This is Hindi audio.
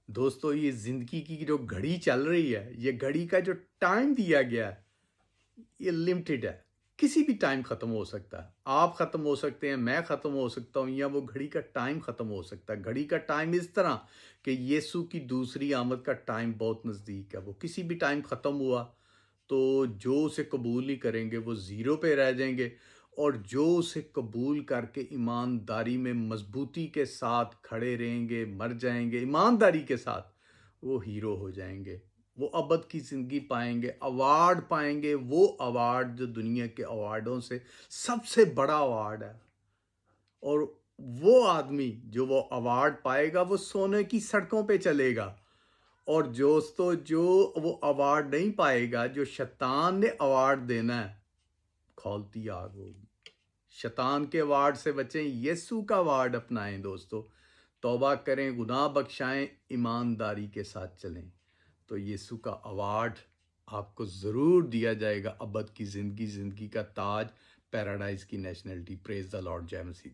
दोस्तों, ये ज़िंदगी की जो घड़ी चल रही है, ये घड़ी का जो टाइम दिया गया है, ये लिमिटेड है। किसी भी टाइम ख़त्म हो सकता है। आप ख़त्म हो सकते हैं, मैं ख़त्म हो सकता हूँ या वो घड़ी का टाइम ख़त्म हो सकता है। घड़ी का टाइम इस तरह कि यीशु की दूसरी आमद का टाइम बहुत नज़दीक है। वो किसी भी टाइम ख़त्म हुआ, तो जो उसे कबूल नहीं करेंगे, वो ज़ीरो पे रह जाएँगे और जो उसे कबूल करके ईमानदारी में मज़बूती के साथ खड़े रहेंगे, मर जाएँगे ईमानदारी के साथ, वो हीरो हो जाएँगे। वो अबद की ज़िंदगी पाएँगे, अवार्ड पाएँगे, वो अवार्ड जो दुनिया के अवार्डों से सबसे बड़ा अवार्ड है। और वो आदमी जो वो अवार्ड पाएगा, वो सोने की सड़कों पे चलेगा। और दोस्तों, जो वो अवार्ड नहीं पाएगा, जो शैतान ने अवार्ड देना है, खौलती आग होगी। शैतान के अवार्ड से बचें, यीशु का अवार्ड अपनाएं दोस्तों। तौबा करें, गुनाह बख्शाएं, ईमानदारी के साथ चलें। तो यीशु का अवार्ड आपको ज़रूर दिया जाएगा, अबद की ज़िंदगी, ज़िंदगी का ताज, पैराडाइज़ की नेशनलिटी। Praise the Lord. जय मसीह।